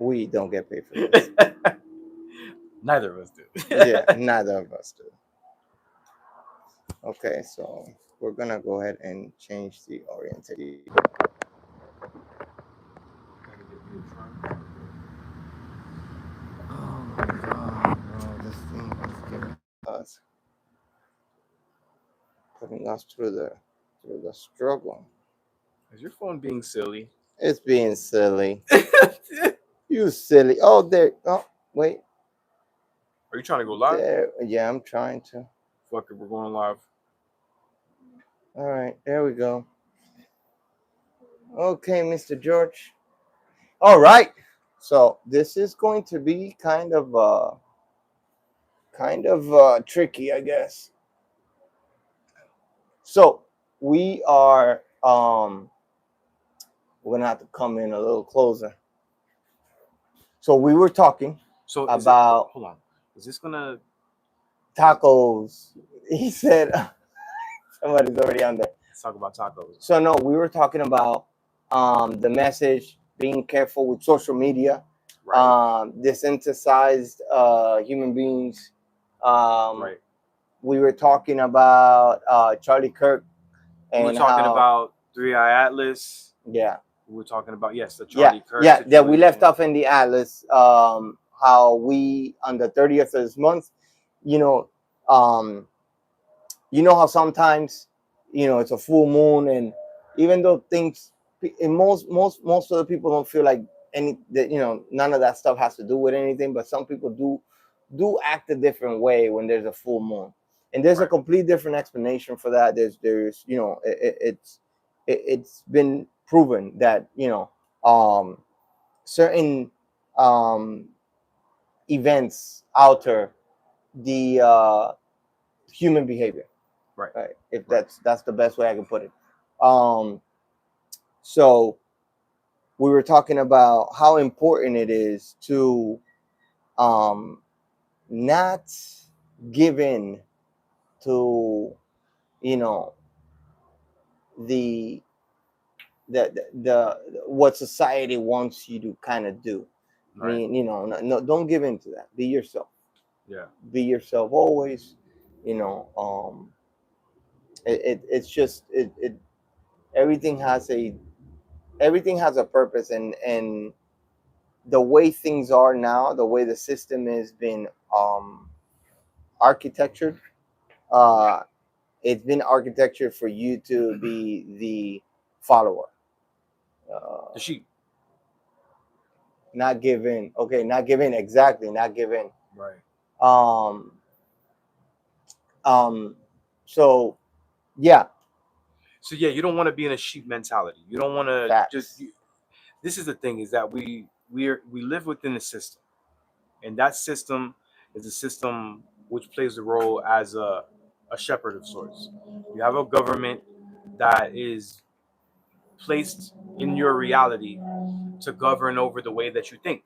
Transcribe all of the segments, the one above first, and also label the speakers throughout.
Speaker 1: We don't get paid for this.
Speaker 2: Neither of us do.
Speaker 1: Yeah, neither of us do. Okay, so we're gonna go ahead and change the orientation. Oh my god, bro, this thing is giving us putting us through the struggle.
Speaker 2: Is your phone being silly?
Speaker 1: It's being silly. You silly. Oh, there. Oh, wait.
Speaker 2: Are you trying to go live?
Speaker 1: There. Yeah, I'm trying to.
Speaker 2: Fuck it, we're going live.
Speaker 1: All right, there we go. Okay, Mr. George. All right. So this is going to be kind of tricky, I guess. So we are we're gonna have to come in a little closer. So we were talking
Speaker 2: So is it?
Speaker 1: about
Speaker 2: Hold on. Is this gonna?
Speaker 1: tacos. He said somebody's already on there.
Speaker 2: Let's talk about tacos.
Speaker 1: So no, we were talking about the message, being careful with social media,
Speaker 2: Right.
Speaker 1: desensitized human beings.
Speaker 2: Right.
Speaker 1: We were talking about Charlie Kirk
Speaker 2: We were
Speaker 1: and
Speaker 2: talking
Speaker 1: how,
Speaker 2: about Three Eye Atlas.
Speaker 1: yeah,
Speaker 2: We were talking about, yes, the
Speaker 1: yeah,
Speaker 2: Charlie Kirk
Speaker 1: yeah, that we left
Speaker 2: situation.
Speaker 1: off in the Atlas. How we on the 30th of this month, you know, um, you know how sometimes, it's a full moon, and even though things, and most of the people don't feel like any that, none of that stuff has to do with anything, but some people do act a different way when there's a full moon, and there's a
Speaker 2: Right.
Speaker 1: complete different explanation for that. There's it's been proven that certain um events alter the human behavior,
Speaker 2: Right.
Speaker 1: right? If
Speaker 2: Right.
Speaker 1: that's the best way I can put it. Um, so we were talking about how important it is to um, not give in to you know the what society wants you to kind of do. I
Speaker 2: Right.
Speaker 1: mean, no, don't give in to that. Be yourself.
Speaker 2: Yeah.
Speaker 1: Be yourself always. You know, it's just it everything has a everything has a purpose, and the way things are now, the way the system has been architectured, uh it's been architectured for you to be the follower, uh
Speaker 2: The sheep.
Speaker 1: not give in. Okay, not give in, exactly, not give in.
Speaker 2: Right.
Speaker 1: um um so yeah,
Speaker 2: So yeah, you don't want to be in a sheep mentality. You don't want to just.
Speaker 1: facts.
Speaker 2: This is the thing: is that we live within a system, and that system is a system which plays the role as a shepherd of sorts. You have a government that is placed in your reality to govern over the way that you think,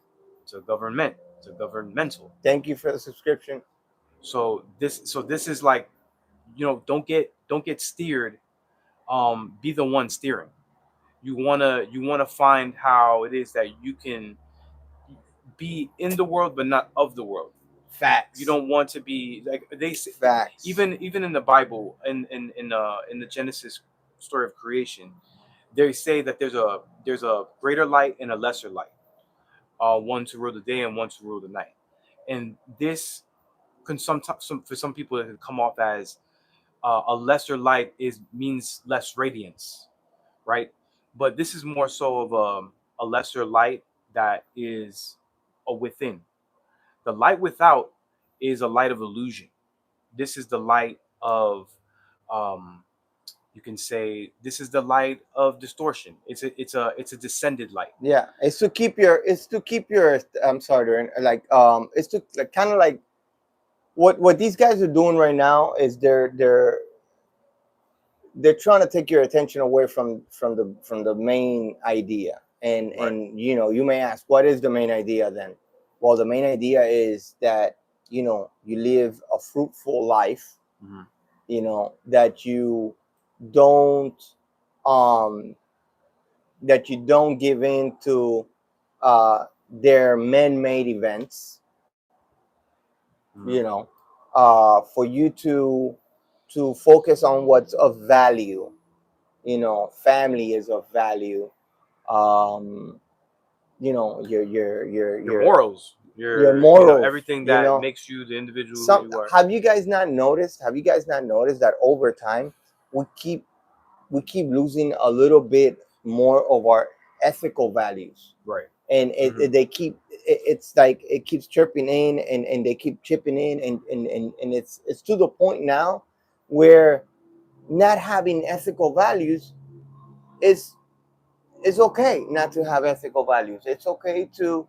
Speaker 2: to government, to governmental.
Speaker 1: Thank you for the subscription.
Speaker 2: So this is like, don't get steered. Be the one steering. You wanna find how it is that you can be in the world but not of the world. You
Speaker 1: Facts.
Speaker 2: don't want to be like they say,
Speaker 1: Facts.
Speaker 2: even in the Bible, in the Genesis story of creation, they say that there's a greater light and a lesser light, one to rule the day and one to rule the night. And this can sometimes, for some people, it can come off as a lesser light is means less radiance, right? But this is more so of a lesser light that is a within. The light without is a light of illusion. This is the light of, um, you can say, this is the light of distortion. It's a descended light.
Speaker 1: Yeah, it's to keep your I'm sorry, Darren, like it's to like kind of like what these guys are doing right now is they're trying to take your attention away from the main idea. and
Speaker 2: Right.
Speaker 1: and you may ask, what is the main idea then? Well, the main idea is that you live a fruitful life,
Speaker 2: Hmm.
Speaker 1: that you don't um that you don't give in to uh their man-made events,
Speaker 2: Mhm.
Speaker 1: you know, for you to focus on what's of value. You know, family is of value. um you know,
Speaker 2: Your morals,
Speaker 1: your
Speaker 2: your
Speaker 1: morals,
Speaker 2: everything
Speaker 1: you
Speaker 2: that
Speaker 1: know.
Speaker 2: makes you the individual who
Speaker 1: Some,
Speaker 2: you are.
Speaker 1: have you guys not noticed that over time we keep losing a little bit more of our ethical values,
Speaker 2: Right.
Speaker 1: and
Speaker 2: Hmm.
Speaker 1: they keep it's like it keeps chirping in, and they keep chipping in, and it's to the point now where not having ethical values is okay. Not to have ethical values, it's okay to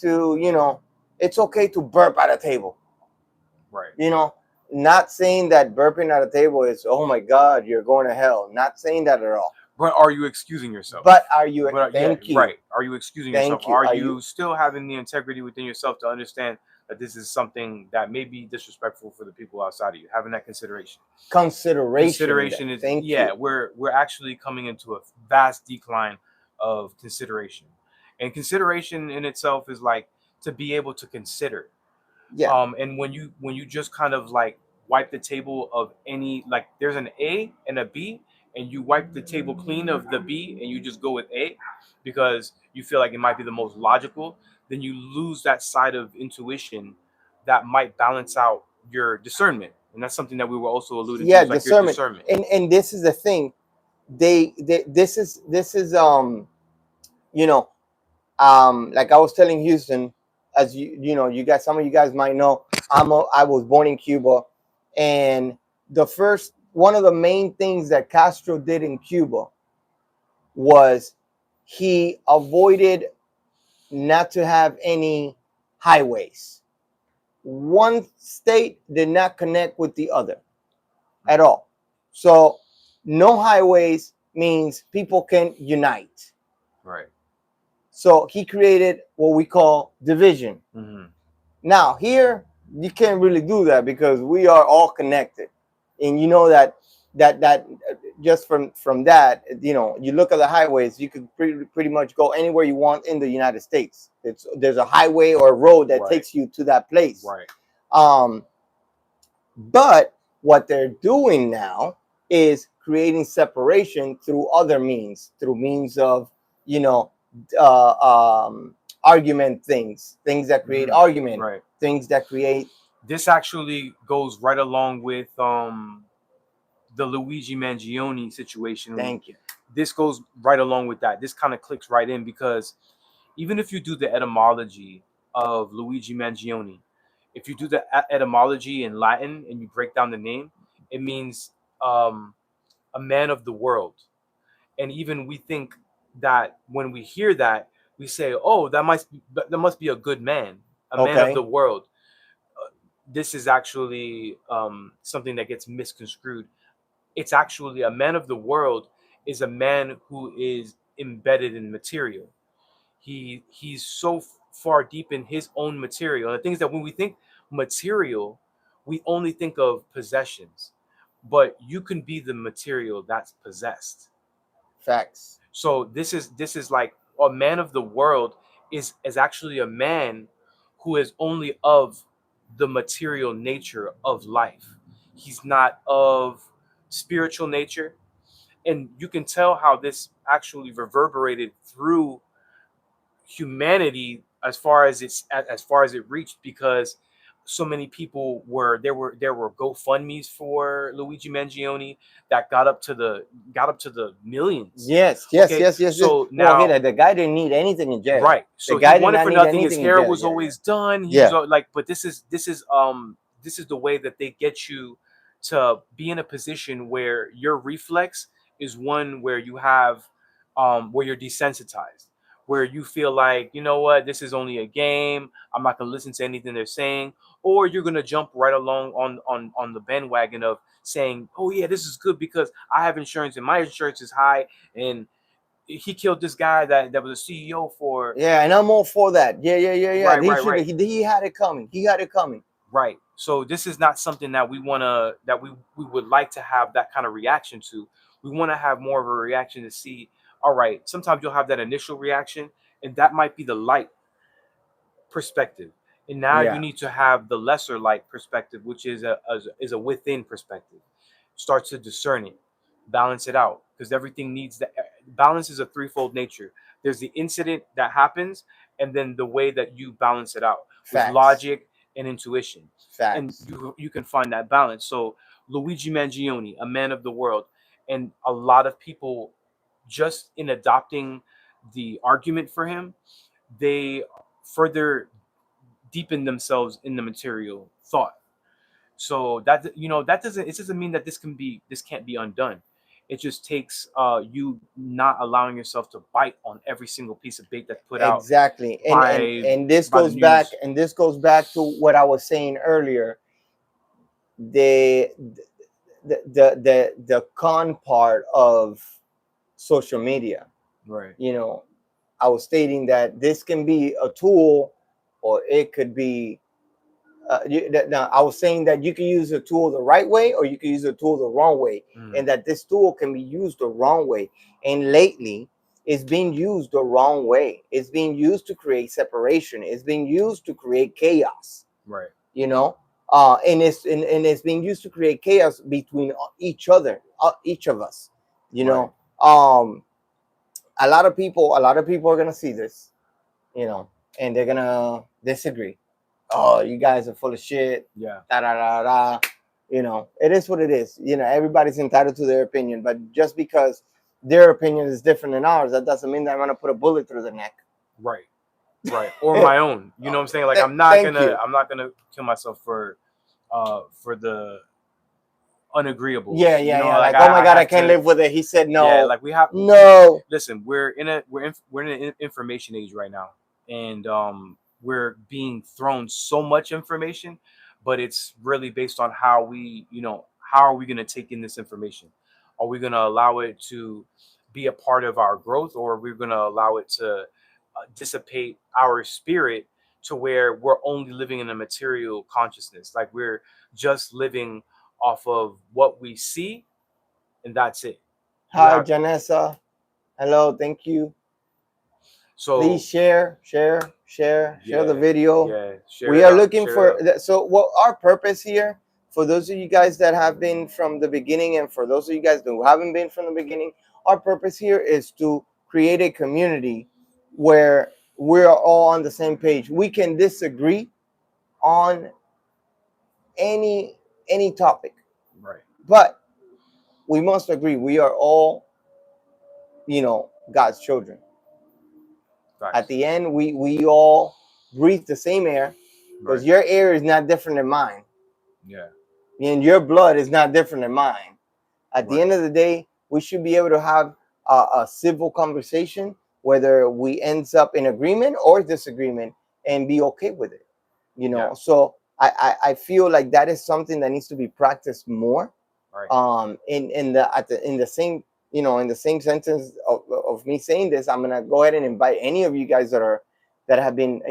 Speaker 1: you know, it's okay to burp at a table,
Speaker 2: Right.
Speaker 1: you know. Not saying that burping at a table is, oh my god, you're going to hell, not saying that at all.
Speaker 2: But are you excusing yourself?
Speaker 1: But are you,
Speaker 2: But yeah,
Speaker 1: thank you,
Speaker 2: right. Are you excusing yourself?
Speaker 1: thank you,
Speaker 2: Are
Speaker 1: are you,
Speaker 2: you still having the integrity within yourself to understand that this is something that may be disrespectful for the people outside of you? Having that consideration.
Speaker 1: consideration,
Speaker 2: Consideration is,
Speaker 1: thank
Speaker 2: yeah,
Speaker 1: you.
Speaker 2: we're actually coming into a vast decline of consideration. And consideration in itself is like to be able to consider.
Speaker 1: Yeah,
Speaker 2: And when you just kind of like wipe the table of any, like there's an A and a B, and you wipe the table clean of the B and you just go with A because you feel like it might be the most logical, then you lose that side of intuition that might balance out your discernment. And that's something that we were also alluding to,
Speaker 1: yeah,
Speaker 2: is like your
Speaker 1: discernment.
Speaker 2: discernment.
Speaker 1: And this is the thing, they this is you know, like I was telling Houston, as you know, you guys, some of you guys might know, I was born in Cuba, and the first one of the main things that Castro did in Cuba was he avoided not to have any highways. One state did not connect with the other at all. So no highways means people can unite.
Speaker 2: Right.
Speaker 1: So he created what we call division.
Speaker 2: Mm-hmm.
Speaker 1: Now here you can't really do that because we are all connected, and you know that just from that, you know, you look at the highways, you could pretty much go anywhere you want in the United States. There's a highway or a road that
Speaker 2: Right.
Speaker 1: takes you to that place.
Speaker 2: Right.
Speaker 1: Um, but what they're doing now is creating separation through other means, through means of, you know, argument, things that create
Speaker 2: Mm-hmm.
Speaker 1: argument,
Speaker 2: Right.
Speaker 1: things that create.
Speaker 2: This actually goes right along with the Luigi Mangione situation.
Speaker 1: Thank you.
Speaker 2: This goes right along with that. This kind of clicks right in because even if you do the etymology of Luigi Mangione, if you do the etymology in Latin and you break down the name, it means um, a man of the world. And even we think that when we hear that, we say, "Oh, that must be a good man, a man of
Speaker 1: Okay.
Speaker 2: the world." This is actually something that gets misconstrued. It's actually a man of the world is a man who is embedded in material. He's so far deep in his own material. And the things that when we think material, we only think of possessions, but you can be the material that's possessed.
Speaker 1: Facts.
Speaker 2: So this is like a man of the world is actually a man who is only of the material nature of life. He's not of spiritual nature, and you can tell how this actually reverberated through humanity as far as it reached, because so many people there were GoFundmes for Luigi Mangione that got up to the millions.
Speaker 1: Yes, yes,
Speaker 2: Okay,
Speaker 1: yes, yes, yes.
Speaker 2: so
Speaker 1: Well,
Speaker 2: now,
Speaker 1: hey, the guy didn't need anything in jail.
Speaker 2: right,
Speaker 1: The
Speaker 2: so he
Speaker 1: guy did
Speaker 2: wanted
Speaker 1: not
Speaker 2: for
Speaker 1: need
Speaker 2: nothing. His
Speaker 1: anything in
Speaker 2: hair
Speaker 1: jail.
Speaker 2: was
Speaker 1: Yeah, yeah,
Speaker 2: always done. He was
Speaker 1: yeah.
Speaker 2: like, but this is the way that they get you to be in a position where your reflex is one where you have where you're desensitized, where you feel like, you know what, this is only a game, I'm not going to listen to anything they're saying, or you're going to jump right along on the bandwagon of saying, oh yeah, this is good because I have insurance and my insurance is high, and he killed this guy that was a CEO for.
Speaker 1: Yeah, and I'm all for that. Yeah, yeah, yeah, yeah.
Speaker 2: Right,
Speaker 1: He
Speaker 2: right,
Speaker 1: should.
Speaker 2: right.
Speaker 1: He had it coming. He had it coming.
Speaker 2: Right. So this is not something that we would like to have that kind of reaction to. We want to have more of a reaction to see, all right, sometimes you'll have that initial reaction, and that might be the light perspective, and now you
Speaker 1: Yeah.
Speaker 2: need to have the lesser light perspective, which is a within perspective. Start to discern it, balance it out, because everything needs that. Balance is a threefold nature. There's the incident that happens, and then the way that you balance it out with
Speaker 1: Facts.
Speaker 2: logic and intuition, and
Speaker 1: Facts.
Speaker 2: you can find that balance. So Luigi Mangione, a man of the world, and a lot of people, just in adopting the argument for him, they further deepen themselves in the material thought. So that, that doesn't, it doesn't mean that this can't be undone. It just takes you not allowing yourself to bite on every single piece of bait that's put out
Speaker 1: Exactly. And and
Speaker 2: by
Speaker 1: and this
Speaker 2: by the
Speaker 1: goes back,
Speaker 2: news.
Speaker 1: to what I was saying earlier. The the con part of social media.
Speaker 2: Right.
Speaker 1: You know, I was stating that this can be a tool, or it could be. Now, I was saying that you can use a tool the right way, or you can use a tool the wrong way,
Speaker 2: Mm.
Speaker 1: and that this tool can be used the wrong way. And lately, it's being used the wrong way. It's being used to create separation. It's being used to create chaos.
Speaker 2: Right.
Speaker 1: You know, and it's being used to create chaos between each of us. You
Speaker 2: Right.
Speaker 1: know, a lot of people are gonna see this, you know, and they're gonna disagree. Oh, you guys are full of shit.
Speaker 2: Yeah.
Speaker 1: Da da da da. You know, it is what it is. You know, everybody's entitled to their opinion, but just because their opinion is different than ours, that doesn't mean that I'm gonna put a bullet through their neck.
Speaker 2: Right. Right. Or my own. You know what I'm saying? Like
Speaker 1: Thank you.
Speaker 2: I'm not gonna kill myself for the
Speaker 1: Yeah,
Speaker 2: unagreeables.
Speaker 1: yeah, yeah.
Speaker 2: Like
Speaker 1: Like, oh my
Speaker 2: I
Speaker 1: God, I
Speaker 2: had
Speaker 1: can't
Speaker 2: to.
Speaker 1: live with it. He said
Speaker 2: Yeah,
Speaker 1: no,
Speaker 2: like we have.
Speaker 1: no.
Speaker 2: Listen, we're in an information age right now, and we're being thrown so much information, but it's really based on how we, how are we going to take in this information? Are we going to allow it to be a part of our growth, or are we going to allow it to dissipate our spirit to where we're only living in a material consciousness, like we're just living off of what we see, and that's it. We
Speaker 1: Hi,
Speaker 2: have
Speaker 1: Janessa. Hello, thank you. Please
Speaker 2: so
Speaker 1: share the
Speaker 2: yeah,
Speaker 1: video.
Speaker 2: yeah. Share
Speaker 1: We
Speaker 2: it
Speaker 1: are
Speaker 2: up.
Speaker 1: looking
Speaker 2: Share it
Speaker 1: for
Speaker 2: up.
Speaker 1: so what our purpose here, for those of you guys that have been from the beginning, and for those of you guys who haven't been from the beginning, our purpose here is to create a community where we're all on the same page. We can disagree on any topic,
Speaker 2: Right.
Speaker 1: but we must agree we are all, God's children. At
Speaker 2: Facts.
Speaker 1: the end, we all breathe the same air, because
Speaker 2: Right.
Speaker 1: your air is not different than mine,
Speaker 2: Yeah.
Speaker 1: and your blood is not different than mine. At the
Speaker 2: Right.
Speaker 1: end of the day, we should be able to have a civil conversation, whether we ends up in agreement or disagreement, and be okay with it.
Speaker 2: Yeah.
Speaker 1: So I feel like that is something that needs to be practiced more.
Speaker 2: Right.
Speaker 1: In the same, in the same sentence of me saying this, I'm gonna go ahead and invite any of you guys that have been,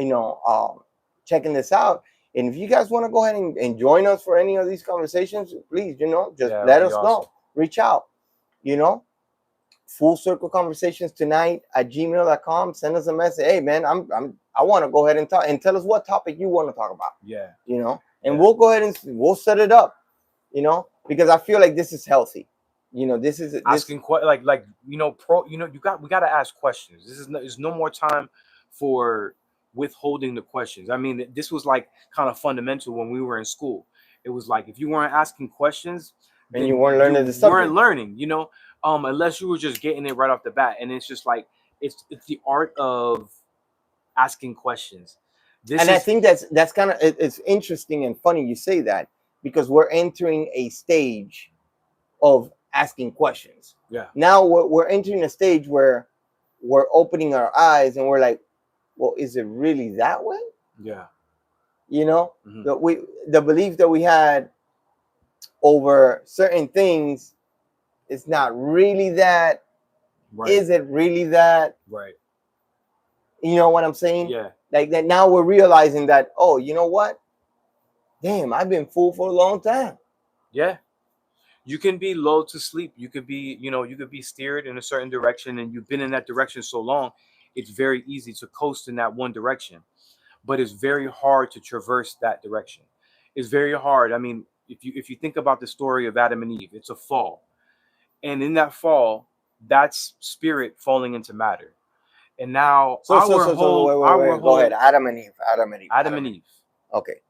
Speaker 1: checking this out. And if you guys want to go ahead and join us for any of these conversations, please, just
Speaker 2: Yeah. It would
Speaker 1: let
Speaker 2: be
Speaker 1: us
Speaker 2: awesome.
Speaker 1: know. Reach out. You know, Full Circle Conversations tonight at gmail.com. Send us a message. Hey man, I want to go ahead and talk, and tell us what topic you want to talk about.
Speaker 2: Yeah.
Speaker 1: And
Speaker 2: Yeah.
Speaker 1: we'll go ahead and we'll set it up. Because I feel like this is healthy. This is this.
Speaker 2: Asking like we got to ask questions. There's no more time for withholding the questions. I mean, this was like kind of fundamental when we were in school. It was like if you weren't asking questions,
Speaker 1: And you
Speaker 2: then
Speaker 1: weren't
Speaker 2: you
Speaker 1: learning the
Speaker 2: weren't
Speaker 1: subject.
Speaker 2: learning. Unless you were just getting it right off the bat. And it's just like it's the art of asking questions. This
Speaker 1: And I
Speaker 2: is
Speaker 1: think that's kind of it's interesting and funny you say that, because we're entering a stage of asking questions.
Speaker 2: Yeah.
Speaker 1: Now we're entering a stage where we're opening our eyes and we're like, well, is it really that way?
Speaker 2: Yeah. Mm-hmm.
Speaker 1: The belief that we had over certain things is not really that.
Speaker 2: Right.
Speaker 1: Is it really that?
Speaker 2: Right.
Speaker 1: You know what I'm saying?
Speaker 2: Yeah.
Speaker 1: Like that now we're realizing that, oh, you know what? Damn, I've been fooled for a long time.
Speaker 2: Yeah. You can be lulled to sleep. You could be, you could be steered in a certain direction, and you've been in that direction so long, it's very easy to coast in that one direction. but it's very hard to traverse that direction. It's very hard. I mean, if you think about the story of Adam and Eve, it's a fall, and in that fall, that's spirit falling into matter, and now
Speaker 1: So wait. Go ahead. Adam and Eve.
Speaker 2: Adam and Eve.
Speaker 1: Okay.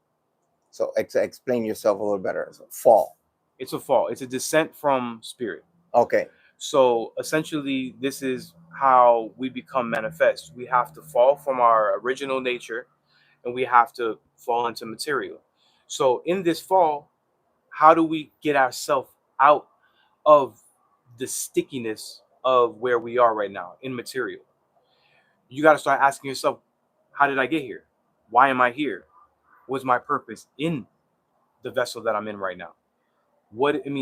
Speaker 1: So explain yourself a little better. So, fall.
Speaker 2: It's a fall. It's a descent from spirit.
Speaker 1: Okay.
Speaker 2: So essentially, this is how we become manifest. We have to fall from our original nature, and we have to fall into material. So in this fall, how do we get ourselves out of the stickiness of where we are right now in material? You got to start asking yourself, how did I get here? Why am I here? What's my purpose in the vessel that I'm in right now?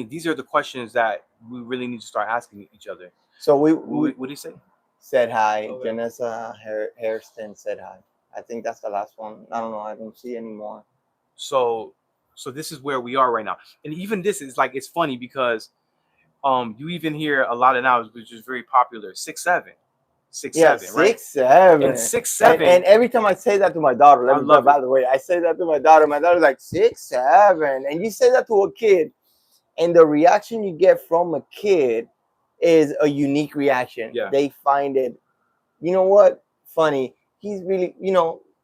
Speaker 2: These are the questions that we really need to start asking each other.
Speaker 1: So
Speaker 2: what do you say?
Speaker 1: Said hi.
Speaker 2: Okay.
Speaker 1: Janessa Hairston said hi. I think that's the last one. I don't know. I don't see anymore.
Speaker 2: So this is where we are right now. And even this is like, it's funny because you even hear a lot of now, which is very popular, 6'7", 6'7", right?
Speaker 1: 6'7",
Speaker 2: and 6'7",
Speaker 1: and every time I say that to my daughter, by the way, I say that to my daughter. My daughter's like 6'7", and you say that to a kid, and the reaction you get from a kid is a unique reaction.
Speaker 2: Yeah.
Speaker 1: They find it, you know what, funny. He's really,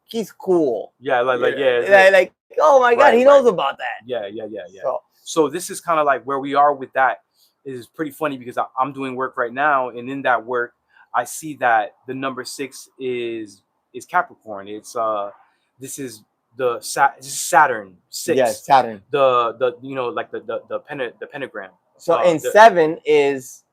Speaker 1: he's cool.
Speaker 2: Yeah, like
Speaker 1: oh my God, he knows about that.
Speaker 2: Yeah. So this is kind of like where we are with that. Is pretty funny because I'm doing work right now, and in that work, I see that the number 6 is Capricorn. It's this is Saturn 6.
Speaker 1: Yes, Saturn.
Speaker 2: The like the pentagram.
Speaker 1: So and 7 is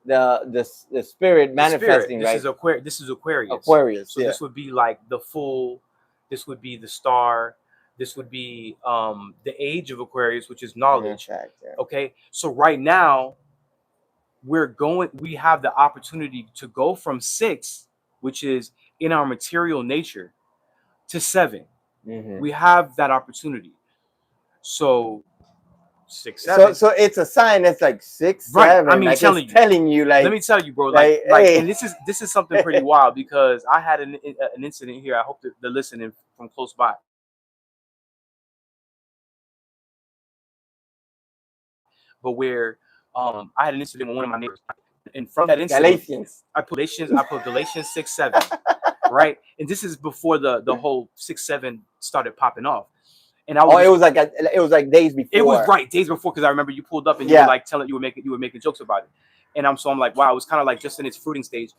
Speaker 1: the spirit manifesting, right?
Speaker 2: This is Aquarius.
Speaker 1: Aquarius.
Speaker 2: So this would be like the full. This would be the star. This would be the age of Aquarius, which is knowledge.
Speaker 1: Yeah.
Speaker 2: Okay, so right now we have the opportunity to go from 6, which is in our material nature, to 7.
Speaker 1: Mm-hmm.
Speaker 2: We have that opportunity. So 6, 7.
Speaker 1: So it's a sign that's like 6,
Speaker 2: right.
Speaker 1: 7.
Speaker 2: I mean,
Speaker 1: like
Speaker 2: telling you,
Speaker 1: like,
Speaker 2: let me tell you, bro.
Speaker 1: Hey.
Speaker 2: And this is something pretty wild because I had an incident here. I hope that they're listening from close by. But where I had an incident with one of my neighbors, and from that incident, I put Galatians 6:7, right? And this is before the whole 6-7 started popping off. And it was like days before. It was days before because I remember you pulled up and you were like you were making jokes about it, and I'm like, wow, it was kind of like just in its fruiting stage.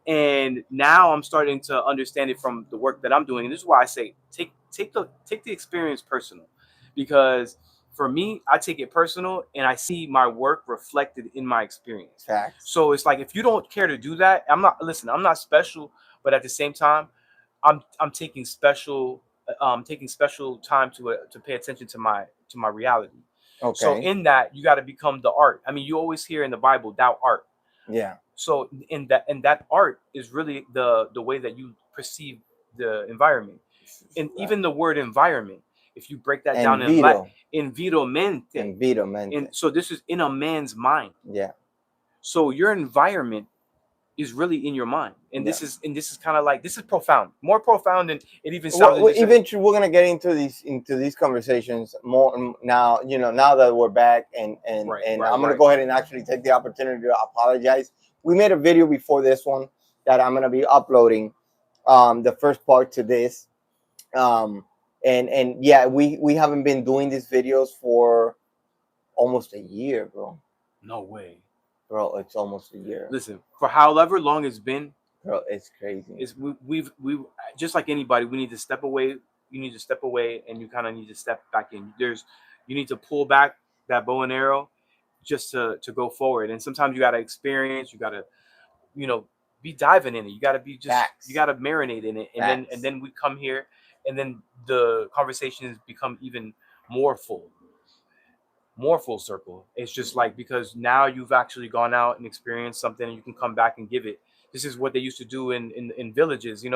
Speaker 2: And now I'm starting to understand it from the work that I'm doing. And this is why I say take the experience personal, because for me, I take it personal and I see my work reflected in my experience.
Speaker 1: Facts.
Speaker 2: So it's like, if you don't care to do that, I'm not special, but at the same time, I'm taking special time to pay attention to my reality.
Speaker 1: Okay.
Speaker 2: So in that, you got to become the art. I mean, you always hear in the Bible, thou art.
Speaker 1: Yeah.
Speaker 2: So in that art is really the way that you perceive the environment. And even the word environment, if you break that down in Latin, environmente. And so this is in a man's mind.
Speaker 1: Yeah.
Speaker 2: So your environment is really in your mind. And this is kind of like, this is profound, more profound than it even sounds.
Speaker 1: Eventually we're gonna get into these conversations more now, now that we're back, and I'm gonna go ahead and actually take the opportunity to apologize. We made a video before this one that I'm gonna be uploading, the first part to this. And yeah, we haven't been doing these videos for almost a year, bro.
Speaker 2: No way.
Speaker 1: Bro, it's almost a year.
Speaker 2: Listen, for however long it's been,
Speaker 1: bro, it's crazy.
Speaker 2: We've just like anybody, we need to step away. You need to step away, and you kind of need to step back in. You need to pull back that bow and arrow just to go forward. And sometimes you got to experience, you got to, be diving in it. You got to be just,
Speaker 1: Facts.
Speaker 2: You got to marinate in it. And then we come here, and then the conversations become even more full circle. It's just like, because now you've actually gone out and experienced something, and you can come back and give it. This is what they used to do in villages.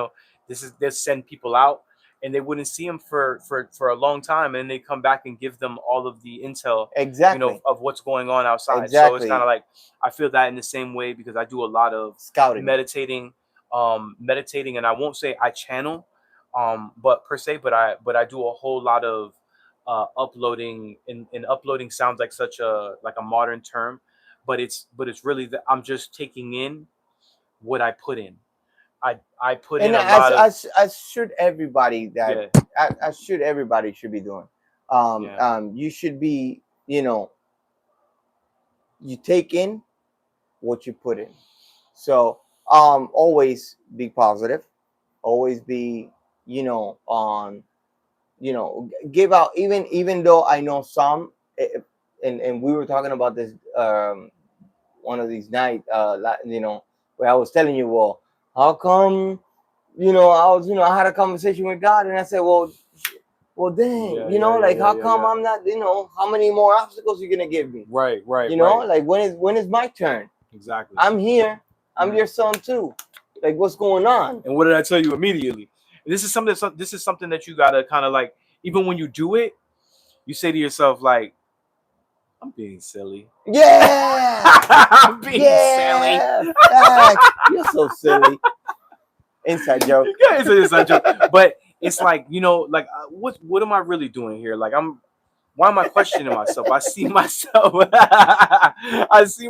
Speaker 2: They send people out, and they wouldn't see them for a long time, and they come back and give them all of the intel,
Speaker 1: exactly,
Speaker 2: of what's going on outside.
Speaker 1: Exactly.
Speaker 2: So it's kind of like, I feel that in the same way, because I do a lot of
Speaker 1: scouting,
Speaker 2: meditating, and I won't say I channel, But per se, but I do a whole lot of uploading, and uploading sounds like such a modern term, but it's really that I'm just taking in what I put in. I put in
Speaker 1: And
Speaker 2: a lot of,
Speaker 1: as should everybody that
Speaker 2: yeah,
Speaker 1: as should everybody should be doing.
Speaker 2: yeah,
Speaker 1: You should be, you know, you take in what you put in. So always be positive, always be, you know, on, you know, give out, even though I know some, and we were talking about this one of these nights, you know, where I was telling you, well, how come, you know, I had a conversation with God, and I said, well, dang,
Speaker 2: yeah,
Speaker 1: you
Speaker 2: yeah,
Speaker 1: know,
Speaker 2: yeah,
Speaker 1: like
Speaker 2: yeah,
Speaker 1: how
Speaker 2: yeah,
Speaker 1: come
Speaker 2: yeah.
Speaker 1: I'm not, you know, how many more obstacles you gonna give me?
Speaker 2: Right, right,
Speaker 1: You know,
Speaker 2: right.
Speaker 1: like when is my turn?
Speaker 2: Exactly.
Speaker 1: I'm here. I'm
Speaker 2: Mhm.
Speaker 1: your son too. Like, what's going on?
Speaker 2: And what did I tell you immediately? This is something. This is something that you gotta kind of like. Even when you do it, you say to yourself like, "I'm being silly.
Speaker 1: Yeah,
Speaker 2: I'm being silly."
Speaker 1: yeah, facts. You're so silly. Inside joke.
Speaker 2: Yeah, it's a joke, but it's like, like, what am I really doing here? Like, why am I questioning myself? I see myself. I see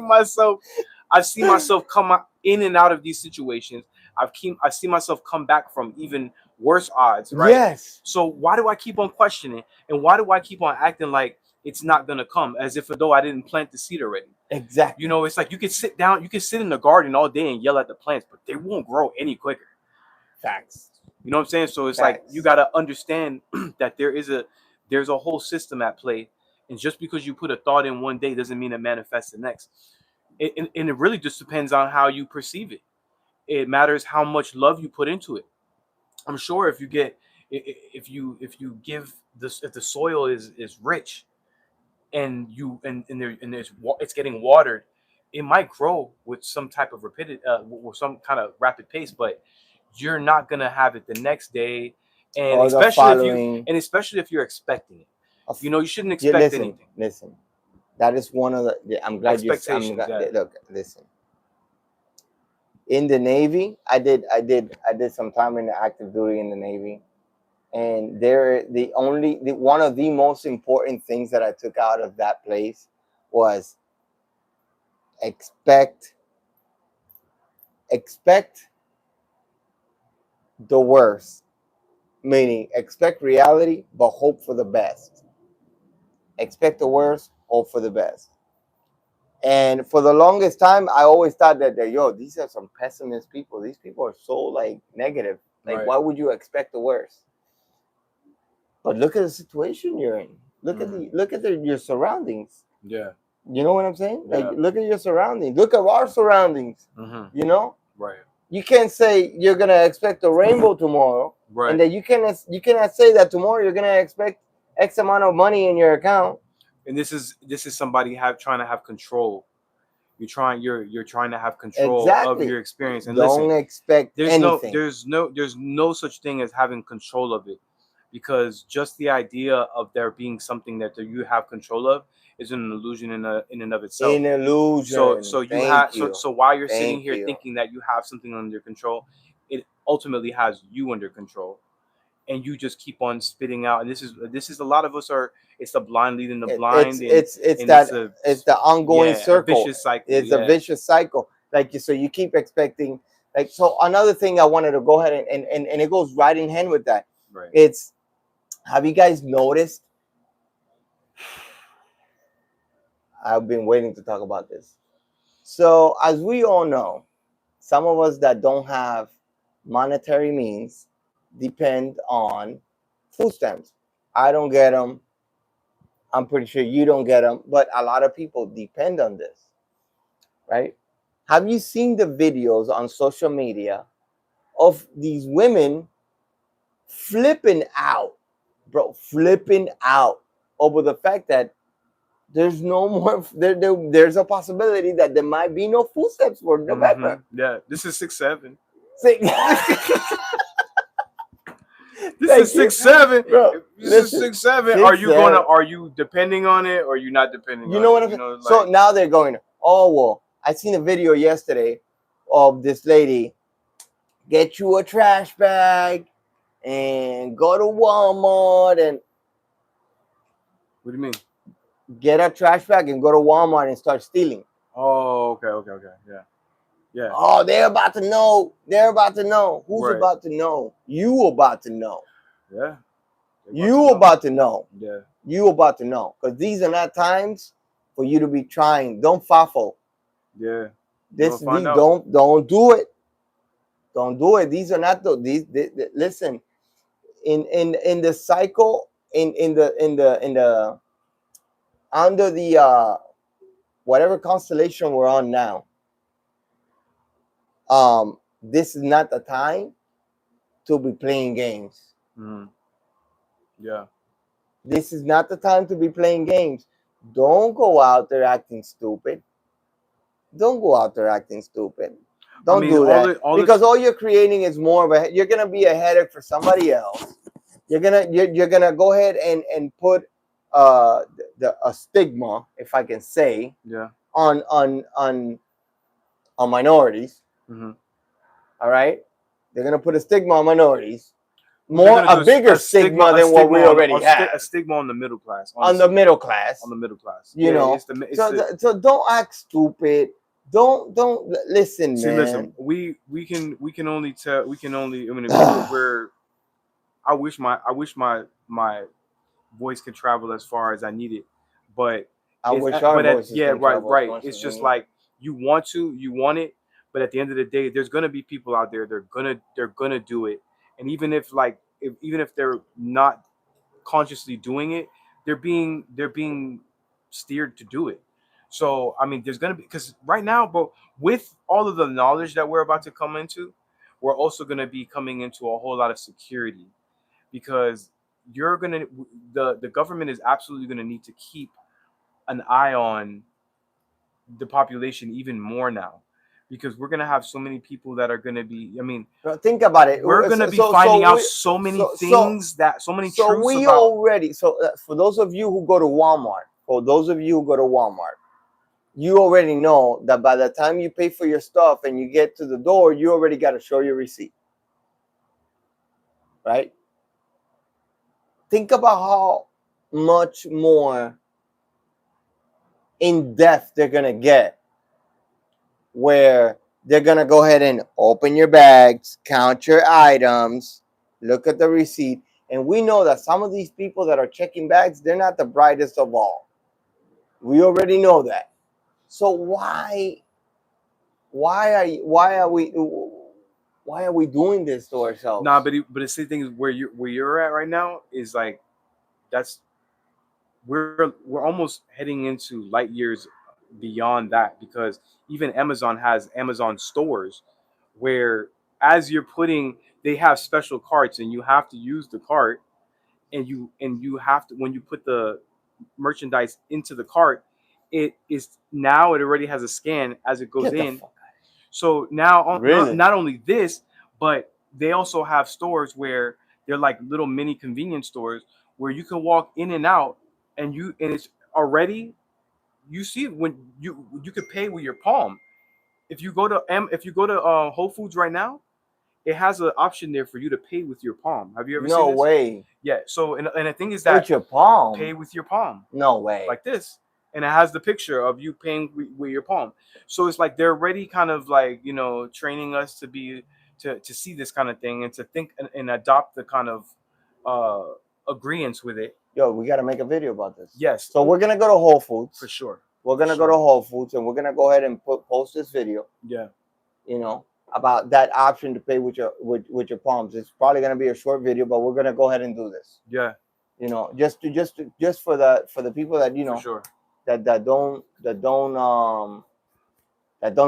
Speaker 2: myself come in and out of these situations. I see myself come back from even worse odds, right?
Speaker 1: Yes,
Speaker 2: So why do I keep on questioning, and why do I keep on acting like it's not gonna come, as if though I didn't plant the seed already?
Speaker 1: exactly.
Speaker 2: It's like you can sit down, you can sit in the garden all day and yell at the plants, but they won't grow any quicker.
Speaker 1: Facts.
Speaker 2: You know what I'm saying? So it's like you
Speaker 1: Facts.
Speaker 2: gotta understand that there's a whole system at play, and just because you put a thought in one day doesn't mean it manifests the next. And it really just depends on how you perceive it. It matters how much love you put into it. I'm sure if you get if you give this, if the soil is rich, and it's getting watered, it might grow with some type of rapidity, with some kind of rapid pace, but you're not gonna have it the next day, and
Speaker 1: Or the
Speaker 2: especially if you
Speaker 1: following.
Speaker 2: and especially if you're expecting it.
Speaker 1: Of,
Speaker 2: You shouldn't
Speaker 1: yeah,
Speaker 2: expect
Speaker 1: listen,
Speaker 2: anything.
Speaker 1: listen. That is one of the. Yeah, I'm glad you.
Speaker 2: Expectations, yeah.
Speaker 1: Look, listen. In the Navy, I did some time in the active duty in the Navy, and one of the most important things that I took out of that place was expect expect the worst, meaning expect reality but hope for the best. Expect the worst, hope for the best. And for the longest time, I always thought that, yo, these are some pessimist people. These people are so like negative. Like,
Speaker 2: Right.
Speaker 1: why would you expect the worst? But look at the situation you're in. Look at your surroundings.
Speaker 2: Yeah.
Speaker 1: You know what I'm saying? Like,
Speaker 2: Yeah.
Speaker 1: look at your surroundings. Look at our surroundings.
Speaker 2: Mm-hmm.
Speaker 1: You know,
Speaker 2: Right.
Speaker 1: you can't say you're gonna expect a rainbow tomorrow,
Speaker 2: Right.
Speaker 1: and that you cannot say that tomorrow you're gonna expect X amount of money in your account.
Speaker 2: And this is somebody trying to have control. You're trying to have control of
Speaker 1: Exactly.
Speaker 2: your experience. And listen,
Speaker 1: Don't expect
Speaker 2: there's no
Speaker 1: anything.
Speaker 2: there's no there's no such thing as having control of it, because just the idea of there being something that you have control of is an illusion in and of itself.
Speaker 1: An
Speaker 2: So
Speaker 1: illusion.
Speaker 2: so you have
Speaker 1: Thank
Speaker 2: so
Speaker 1: you.
Speaker 2: so while you're sitting
Speaker 1: Thank
Speaker 2: here
Speaker 1: you.
Speaker 2: thinking that you have something under control, it ultimately has you under control, and you just keep on spitting out. And this is a lot of us are, it's the blind leading the
Speaker 1: It, it's
Speaker 2: blind, and
Speaker 1: it's it's
Speaker 2: and it's
Speaker 1: that
Speaker 2: a
Speaker 1: it's the ongoing
Speaker 2: yeah, a
Speaker 1: circle.
Speaker 2: vicious cycle.
Speaker 1: It's a
Speaker 2: Yeah.
Speaker 1: vicious cycle. Like, so you keep expecting. Like, so another thing I wanted to go ahead and it goes right in hand with that.
Speaker 2: Right.
Speaker 1: It's, have you guys noticed? I've been waiting to talk about this. So as we all know, some of us that don't have monetary means depend on food stamps. I don't get them. I'm pretty sure you don't get them, but a lot of people depend on this, right? Have you seen the videos on social media of these women flipping out, bro, flipping out over the fact that there's no more, there's a possibility that there might be no food stamps for November.
Speaker 2: Yeah. This is 6-7.
Speaker 1: Say-
Speaker 2: This
Speaker 1: Thank
Speaker 2: is
Speaker 1: you.
Speaker 2: 6-7.
Speaker 1: Bro,
Speaker 2: This is
Speaker 1: listen,
Speaker 2: 6-7.
Speaker 1: 6-7.
Speaker 2: Are you depending on it, or you not depending
Speaker 1: You
Speaker 2: on
Speaker 1: know
Speaker 2: it?
Speaker 1: what I'm saying? So now they're going, oh, well, I seen a video yesterday of this lady, get you a trash bag, and go to Walmart and
Speaker 2: What do you mean?
Speaker 1: get a trash bag and go to Walmart and start stealing.
Speaker 2: Oh, okay. Yeah. Yeah.
Speaker 1: Oh, they're about to know. They're about to know. Who's
Speaker 2: Right.
Speaker 1: about to know? You about to know.
Speaker 2: Yeah. They're
Speaker 1: You
Speaker 2: to know.
Speaker 1: about to know.
Speaker 2: Yeah.
Speaker 1: You about to know. Because these are not times for you to be trying. Don't faffle.
Speaker 2: Yeah.
Speaker 1: This
Speaker 2: You'll find out.
Speaker 1: don't do it. Don't do it. These are not listen. In the cycle, in the under the whatever constellation we're on now, this is not the time to be playing games.
Speaker 2: Mhm. Yeah.
Speaker 1: This is not the time to be playing games. Don't go out there acting stupid. Don't go out there acting stupid. Don't do that, because all you're creating is more of a. You're gonna be a headache for somebody else. You're gonna go ahead and put a stigma, if I can say,
Speaker 2: Yeah.
Speaker 1: on minorities.
Speaker 2: Mm-hmm.
Speaker 1: All right, they're gonna put a stigma on minorities.
Speaker 2: A
Speaker 1: bigger stigma than what we already have.
Speaker 2: A stigma on the middle class.
Speaker 1: On the middle class.
Speaker 2: On the middle class.
Speaker 1: You know. So don't act stupid. Don't listen,
Speaker 2: see,
Speaker 1: man.
Speaker 2: Listen, we can only tell. We can only. I mean, we're. I wish my voice could travel as far as I need it, but
Speaker 1: I wish our voices can travel.
Speaker 2: Right. It's just like you want it, but at the end of the day, there's gonna be people out there. They're gonna do it, and even if even if they're not consciously doing it, they're being steered to do it. So I mean, there's gonna be, because right now, but with all of the knowledge that we're about to come into, we're also gonna be coming into a whole lot of security, because the government is absolutely gonna need to keep an eye on the population even more now, because we're gonna have so many people that are gonna be. I mean,
Speaker 1: think about it.
Speaker 2: We're gonna be finding out so many things, that so many truths.
Speaker 1: So we already. So for those of you who go to Walmart, you already know that by the time you pay for your stuff and you get to the door, you already got to show your receipt, right? Think about how much more in depth they're gonna get, where they're gonna go ahead and open your bags, count your items, look at the receipt, and we know that some of these people that are checking bags, they're not the brightest of all. We already know that. So why are we doing this to ourselves?
Speaker 2: Nah, but the same thing is where you're at right now is like, that's we're almost heading into light years beyond that, because even Amazon has Amazon stores where, as you're putting, they have special carts and you have to use the cart, and you have to, when you put the merchandise into the cart, it already has a scan as it goes in. So now,
Speaker 1: really?
Speaker 2: not only this, but they also have stores where they're like little mini convenience stores where you can walk in and out, and it's already, you see, when you could pay with your palm. If you go to Whole Foods right now, it has an option there for you to pay with your palm. Have you ever seen this?
Speaker 1: No way.
Speaker 2: Yeah. So and the thing is that
Speaker 1: with your palm,
Speaker 2: pay with your palm.
Speaker 1: No way.
Speaker 2: Like this, and it has the picture of you paying with your palm. So it's like they're already kind of like, training us to see this kind of thing, and to think and adopt the kind of agreements with it.
Speaker 1: Yo, we got to make a video about this.
Speaker 2: Yes.
Speaker 1: So we're gonna go to Whole Foods
Speaker 2: for sure.
Speaker 1: We're gonna go to Whole Foods and we're gonna go ahead and post this video.
Speaker 2: Yeah.
Speaker 1: About that option to pay with your palms. It's probably gonna be a short video, but we're gonna go ahead and do this.
Speaker 2: Yeah.
Speaker 1: Just for the people that
Speaker 2: for sure.
Speaker 1: that don't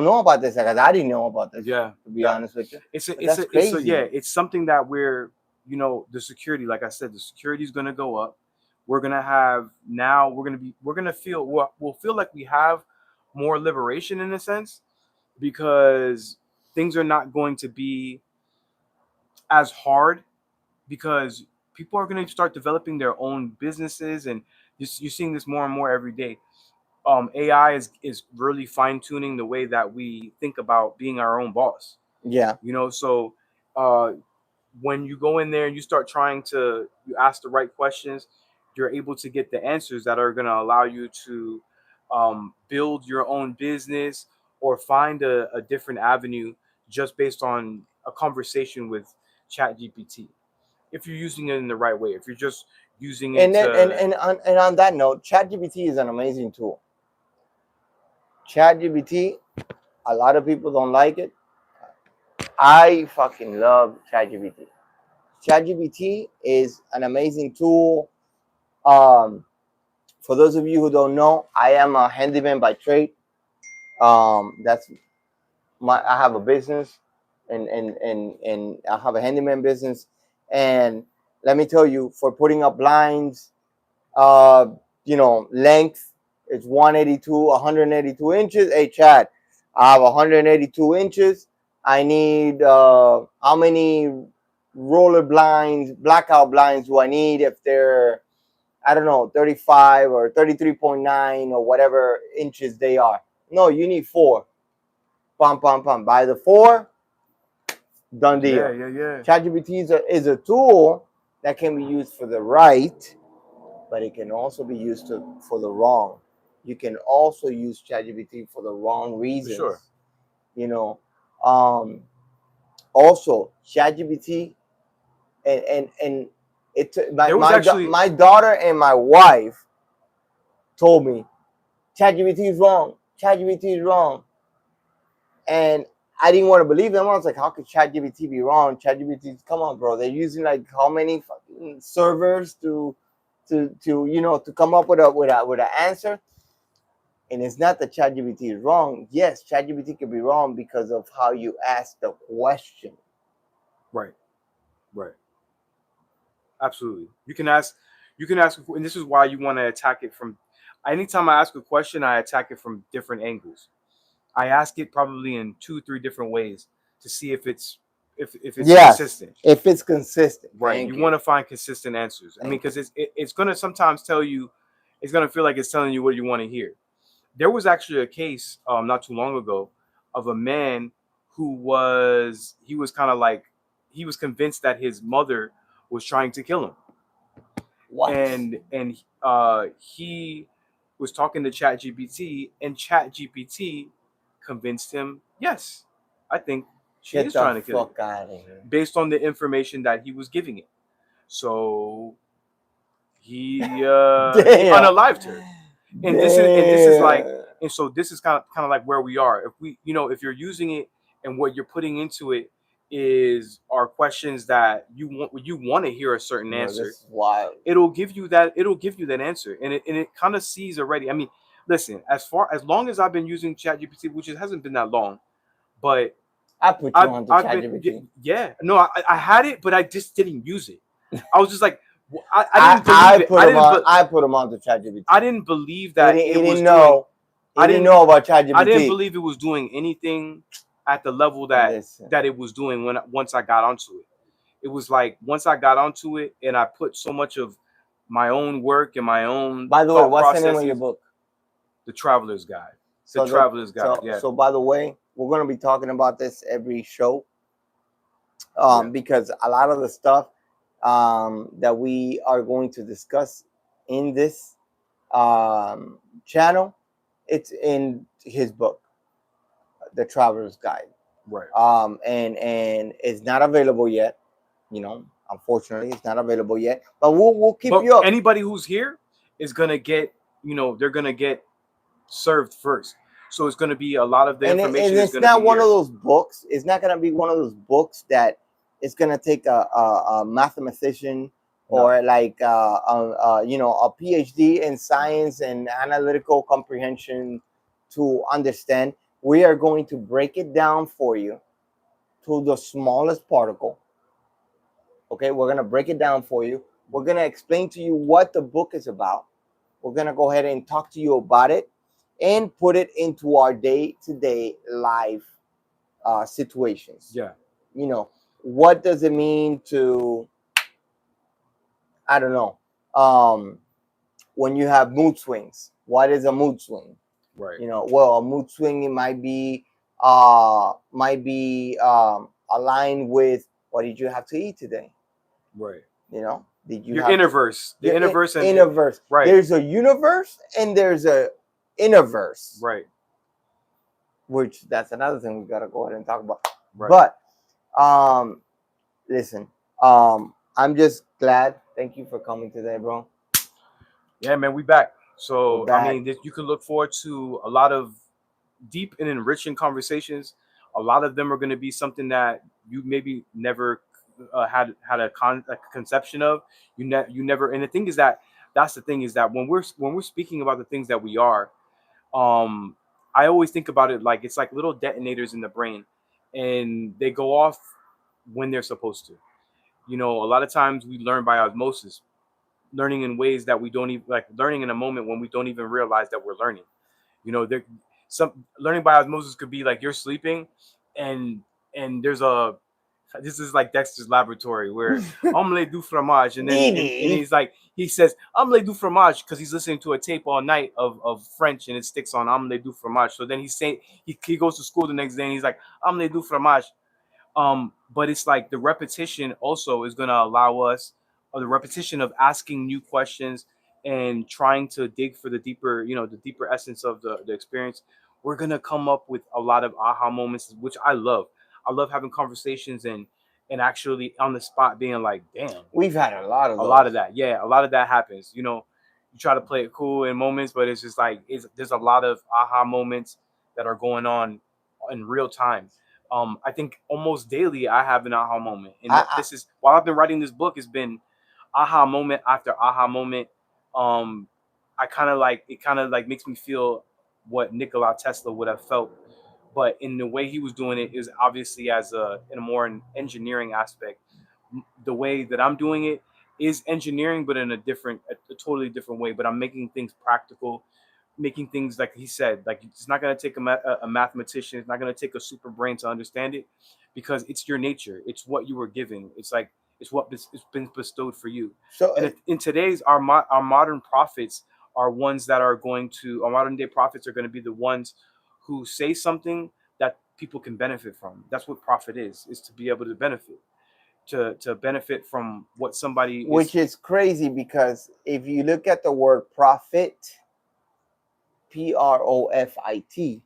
Speaker 1: know about this, because I didn't know about this.
Speaker 2: Yeah.
Speaker 1: To be honest with you,
Speaker 2: it's crazy. It's something that we're, the security, like I said, the security is gonna go up. We're gonna have now. We're gonna feel. We'll feel like we have more liberation in a sense, because things are not going to be as hard, because people are going to start developing their own businesses, and you're seeing this more and more every day. AI is really fine-tuning the way that we think about being our own boss.
Speaker 1: Yeah.
Speaker 2: So when you go in there and you start trying to you ask the right questions, you're able to get the answers that are going to allow you to build your own business or find a different avenue just based on a conversation with ChatGPT. If you're using it in the right way, if you're just using it
Speaker 1: And then
Speaker 2: to
Speaker 1: and on that note, ChatGPT is an amazing tool. ChatGPT, a lot of people don't like it. I fucking love ChatGPT. ChatGPT is an amazing tool. Um, for those of you who don't know, I am a handyman by trade. That's I have a business, and I have a handyman business. And let me tell you, for putting up blinds, uh, length is 182 inches. Hey, Chad, I have 182 inches. I need how many roller blinds, blackout blinds do I need? If they're, I don't know, 35 or 33.9 or whatever inches they are. No, you need 4. Pam, pam, pam. By the 4, done
Speaker 2: yeah,
Speaker 1: deal.
Speaker 2: yeah, yeah,
Speaker 1: ChatGPT is a tool that can be used for the right, but it can also be used for the wrong. You can also use ChatGPT for the wrong
Speaker 2: for sure.
Speaker 1: reasons. You know, um, also ChatGPT and it
Speaker 2: There was actually
Speaker 1: my daughter and my wife told me ChatGPT is wrong. ChatGPT is wrong, and I didn't want to believe them. I was like, how could ChatGPT be wrong? ChatGPT, come on, bro. They're using like how many fucking servers to come up with an answer. And it's not that ChatGPT is wrong. Yes, ChatGPT could be wrong because of how you ask the question.
Speaker 2: right, right. Absolutely. You can ask, and this is why you want to attack it from. Anytime I ask a question, I attack it from different angles. I ask it probably in 2, 3 different ways to see if it's
Speaker 1: Yes,
Speaker 2: consistent.
Speaker 1: if it's consistent.
Speaker 2: Right. You
Speaker 1: Thank you.
Speaker 2: want to find consistent answers. I mean,
Speaker 1: Thank you.
Speaker 2: because it's gonna sometimes tell you, it's gonna feel like it's telling you what you want to hear. There was actually a case not too long ago of a man who was kind of like he was convinced that his mother was trying to kill him,
Speaker 1: What?
Speaker 2: and he was talking to ChatGPT, and ChatGPT convinced him, yes, I think she
Speaker 1: Get
Speaker 2: is
Speaker 1: the
Speaker 2: trying to kill you,
Speaker 1: fuck out of here.
Speaker 2: based on the information that he was giving it. So he
Speaker 1: Damn.
Speaker 2: unalived her, and this is like,
Speaker 1: Damn.
Speaker 2: and so this is kind of like where we are. If we, if you're using it and what you're putting into it is are questions that you want to hear a certain
Speaker 1: Bro, this
Speaker 2: answer,
Speaker 1: is wild.
Speaker 2: it'll give you that answer, and it kind of sees already. I mean, listen, as long as I've been using ChatGPT, which it hasn't been that long, but
Speaker 1: I put you
Speaker 2: I've
Speaker 1: on to
Speaker 2: I've been
Speaker 1: ChatGPT.
Speaker 2: yeah, no, I had it, but I just didn't use it. I was just like, I didn't believe it.
Speaker 1: I put him on to ChatGPT.
Speaker 2: I didn't believe
Speaker 1: He,
Speaker 2: that it
Speaker 1: he
Speaker 2: was
Speaker 1: didn't
Speaker 2: doing.
Speaker 1: know. He
Speaker 2: I
Speaker 1: didn't
Speaker 2: didn't
Speaker 1: know about
Speaker 2: I didn't
Speaker 1: ChatGPT.
Speaker 2: believe it was doing anything at the level that
Speaker 1: Listen.
Speaker 2: that it was doing once I got onto it. It was like once I got onto it and I put so much of my own work and my own
Speaker 1: By the way,
Speaker 2: thought
Speaker 1: what's the name of your
Speaker 2: processes.
Speaker 1: book?
Speaker 2: The Traveler's Guide. The
Speaker 1: So
Speaker 2: Traveler's Guide. Yeah.
Speaker 1: by the way, we're gonna be talking about this every show,
Speaker 2: Yeah.
Speaker 1: because a lot of the stuff that we are going to discuss in this channel, it's in his book, The Traveler's Guide.
Speaker 2: Right.
Speaker 1: And it's not available yet. Unfortunately, it's not available yet. But we'll keep
Speaker 2: But
Speaker 1: you up.
Speaker 2: anybody who's here is gonna get, they're gonna get served first. So it's gonna be a lot of the
Speaker 1: And
Speaker 2: information is
Speaker 1: it's
Speaker 2: gonna be
Speaker 1: not one of
Speaker 2: here.
Speaker 1: those books. It's not gonna be one of those books that it's gonna take a mathematician
Speaker 2: No.
Speaker 1: or like a PhD in science and analytical comprehension to understand. We are going to break it down for you to the smallest particle. Okay, we're gonna break it down for you. We're gonna explain to you what the book is about. We're gonna go ahead and talk to you about it and put it into our day-to-day life situations.
Speaker 2: Yeah.
Speaker 1: What does it mean to, I don't know, when you have mood swings? What is a mood swing?
Speaker 2: Right.
Speaker 1: Well, a mood swing, it might be aligned with what did you have to eat today?
Speaker 2: Right.
Speaker 1: You know, did you
Speaker 2: Your
Speaker 1: have
Speaker 2: innerverse. The
Speaker 1: your
Speaker 2: innerverse and
Speaker 1: innerverse?
Speaker 2: right.
Speaker 1: There's a universe and there's a innerverse,
Speaker 2: Right.
Speaker 1: which that's another thing we gotta go ahead and talk about.
Speaker 2: Right.
Speaker 1: But listen, I'm just glad. Thank you for coming today, bro.
Speaker 2: Yeah, man, we back.
Speaker 1: We're
Speaker 2: So I
Speaker 1: back.
Speaker 2: mean, you can look forward to a lot of deep and enriching conversations. A lot of them are going to be something that you maybe never had a conception of. You never. And the thing is that that's the thing is that when we're speaking about the things that we are, um, I always think about it like it's like little detonators in the brain, and they go off when they're supposed to. You know, a lot of times we learn by osmosis, learning in ways that we don't even like, learning in a moment when we don't even realize that we're learning. You know, there some learning by osmosis could be like you're sleeping, and there's a this is like Dexter's Laboratory where omelette du fromage, and then and
Speaker 1: Didi.
Speaker 2: he's like he says omelette du fromage because he's listening to a tape all night of French, and it sticks on omelette du fromage. So then he's saying he goes to school the next day and he's like omelette du fromage. But it's like the repetition also is going to allow us, or the repetition of asking new questions and trying to dig for the deeper, the deeper essence of the experience. We're going to come up with a lot of aha moments, which I love. I love having conversations and actually on the spot being like, damn,
Speaker 1: We've had a lot of
Speaker 2: a
Speaker 1: those.
Speaker 2: lot of that. Yeah, a lot of that happens. You try to play it cool in moments, but it's just like there's a lot of aha moments that are going on in real time. I think almost daily I have an aha moment, and
Speaker 1: I
Speaker 2: this is while I've been writing this book. It's been aha moment after aha moment. Um, I kind of like it. Kind of like makes me feel what Nikola Tesla would have felt, but in the way he was doing it is obviously as a in a more engineering aspect. The way that I'm doing it is engineering, but in a totally different way. But I'm making things practical, making things like he said, like it's not going to take a mathematician, it's not going to take a super brain to understand it, because it's your nature, it's what you were given, it's like it's been bestowed for you.
Speaker 1: so
Speaker 2: And in today's our modern prophets are ones that are going to our modern day prophets are going to be the ones who say something that people can benefit from. That's what profit is to be able to benefit, to benefit from what somebody is.
Speaker 1: which is crazy because if you look at the word profit, profit,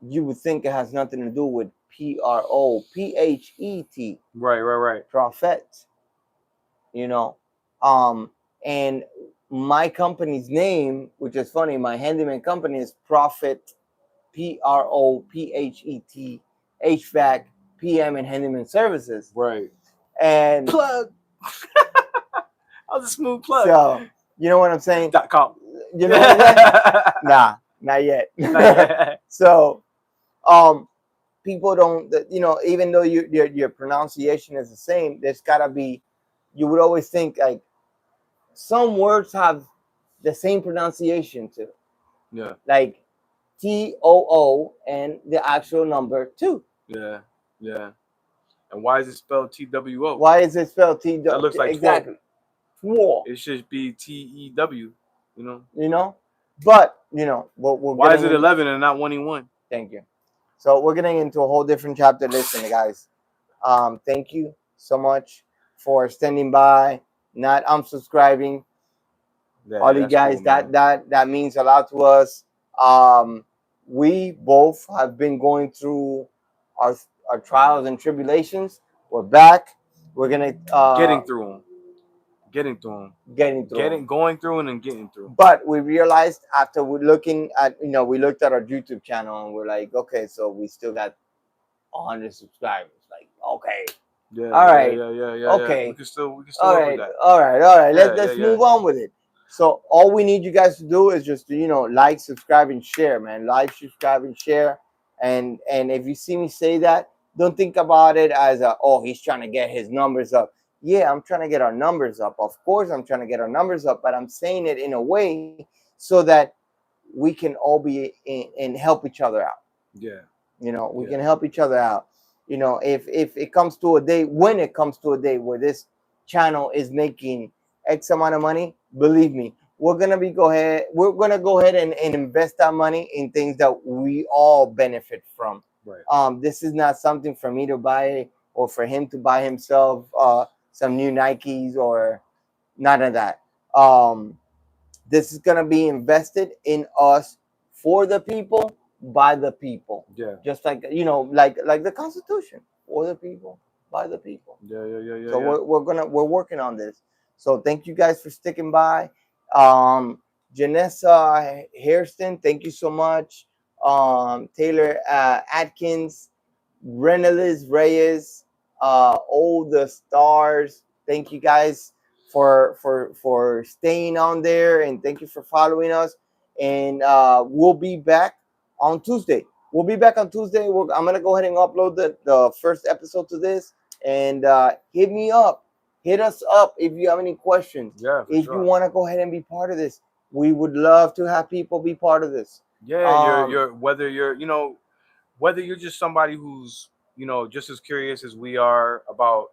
Speaker 1: you would think it has nothing to do with prophet,
Speaker 2: Right.
Speaker 1: prophet. You know, um, and my company's name, which is funny, my handyman company is Profit, PROPHET, HVAC, PM, and handyman services.
Speaker 2: Right.
Speaker 1: And
Speaker 2: Plug. That was a smooth plug.
Speaker 1: so, you know what I'm saying?
Speaker 2: .com.
Speaker 1: You know what I'm saying? Nah, not yet. So, people don't, even though your pronunciation is the same, there's gotta be. You would always think like some words have the same pronunciation too,
Speaker 2: Yeah.
Speaker 1: like TOO and the actual number 2.
Speaker 2: Yeah. And why is it spelled TWO?
Speaker 1: Why is it spelled T?
Speaker 2: That looks like
Speaker 1: exactly. Twelve.
Speaker 2: It should be TEW. You know.
Speaker 1: But we're
Speaker 2: Why is
Speaker 1: getting
Speaker 2: it 11 and not 1E1?
Speaker 1: Thank you. So we're getting into a whole different chapter. Listen, guys. Thank you so much for standing by, not unsubscribing.
Speaker 2: Yeah,
Speaker 1: All you
Speaker 2: that's
Speaker 1: guys,
Speaker 2: cool, man.
Speaker 1: that means a lot to us. We both have been going through our trials and tribulations. We're back. We're gonna
Speaker 2: Getting through them. Getting through them. Going through and getting through.
Speaker 1: But we realized after we looking at, we looked at our YouTube channel and we're like, okay, so we still got 100 subscribers. Like, okay,
Speaker 2: Yeah.
Speaker 1: all right,
Speaker 2: Yeah.
Speaker 1: okay,
Speaker 2: We can still
Speaker 1: all
Speaker 2: work
Speaker 1: right,
Speaker 2: with that.
Speaker 1: all right.
Speaker 2: Yeah,
Speaker 1: Let's
Speaker 2: yeah.
Speaker 1: move on with it. So all we need you guys to do is just to, like, subscribe, and share, man. Like, subscribe, and share. And if you see me say that, don't think about it as he's trying to get his numbers up. Yeah, I'm trying to get our numbers up. Of course, I'm trying to get our numbers up, but I'm saying it in a way so that we can all be and help each other out.
Speaker 2: Yeah.
Speaker 1: We can help each other out. If it comes to a day, when it comes to a day where this channel is making X amount of money, believe me, we're gonna go ahead and invest that money in things that we all benefit from.
Speaker 2: Right.
Speaker 1: This is not something for me to buy or for him to buy himself some new Nikes or none of that. This is gonna be invested in us for the people, by the people.
Speaker 2: Yeah.
Speaker 1: Just like like the Constitution, for the people, by the people.
Speaker 2: Yeah.
Speaker 1: So we're working on this. So thank you guys for sticking by. Janessa Hairston, thank you so much. Taylor Atkins, Reneliz Reyes, all the stars. Thank you guys for staying on there, and thank you for following us. And we'll be back on Tuesday. We'll be back on Tuesday. I'm gonna go ahead and upload the first episode to this, and hit me up, hit us up if you have any questions.
Speaker 2: Yeah.
Speaker 1: If you want to go ahead and be part of this, we would love to have people be part of this.
Speaker 2: Yeah. You're whether you're whether you're just somebody who's just as curious as we are about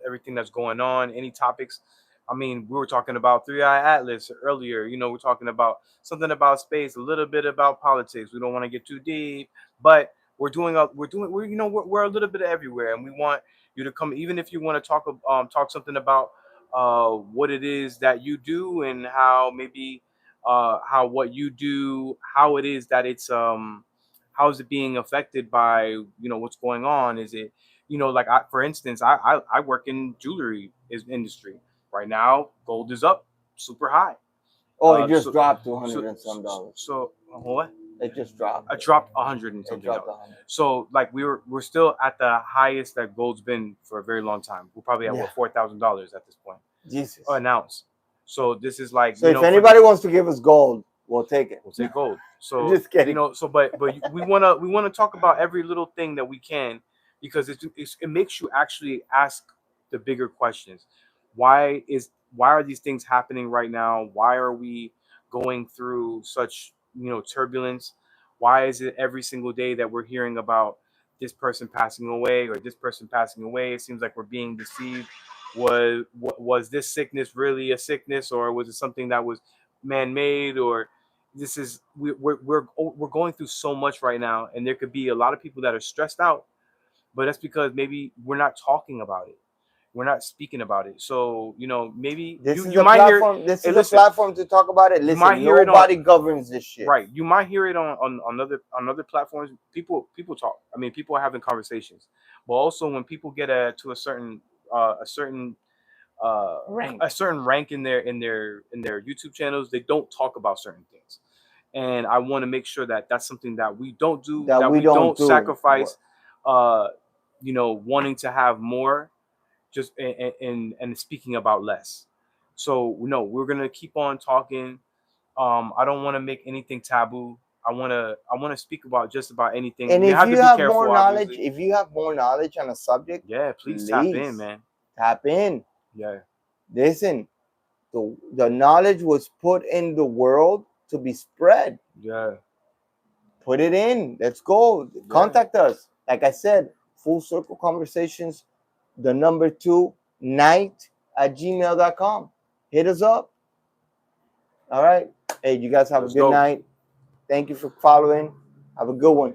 Speaker 2: everything that's going on, any topics. I mean, we were talking about Three Eye Atlas earlier. We're talking about something about space, a little bit about politics. We don't want to get too deep, but we're a little bit everywhere, and we want you to come, even if you want to talk something about what it is that you do and how maybe how what you do, how it is that it's how is it being affected by what's going on. Is it like for instance, I work in jewelry industry right now. Gold is up super high.
Speaker 1: Oh, it just dropped to $100 and some dollars.
Speaker 2: So what?
Speaker 1: It just dropped.
Speaker 2: It dropped 100 and something dollars. So like we're still at the highest that gold's been for a very long time. We're probably at $4,000 at this point.
Speaker 1: Jesus.
Speaker 2: An ounce. So this is like,
Speaker 1: so if anybody wants to give us gold, we'll take it.
Speaker 2: We'll take gold. So
Speaker 1: just kidding.
Speaker 2: But we wanna talk about every little thing that we can, because it makes you actually ask the bigger questions. Why are these things happening right now? Why are we going through such turbulence? Why is it every single day that we're hearing about this person passing away or this person passing away? It seems like we're being deceived. Was this sickness really a sickness, or was it something that was man-made? Or this is we're going through so much right now, and there could be a lot of people that are stressed out, but that's because maybe we're not talking about it. We're not speaking about it. So maybe
Speaker 1: you might platform, hear this is a platform to talk about it. Listen, nobody governs this shit.
Speaker 2: Right. You might hear it on other platforms. People talk. I mean, people are having conversations. But also when people get to a certain rank in their YouTube channels, they don't talk about certain things. And I want to make sure that that's something that we don't do, that we don't sacrifice wanting to have more, just and speaking about less. So no, we're gonna keep on talking. I don't want to make anything taboo. I want to speak about just about anything.
Speaker 1: And if you have more knowledge, obviously. If you have more knowledge on a subject,
Speaker 2: please tap in, man.
Speaker 1: Tap in.
Speaker 2: Yeah.
Speaker 1: Listen, the knowledge was put in the world to be spread.
Speaker 2: Yeah.
Speaker 1: Put it in. Let's go. Yeah. Contact us. Like I said, Full Circle Conversations, the number 2 night@gmail.com. Hit us up. All right. Hey, you guys have a good night. Thank you for following. Have a good one.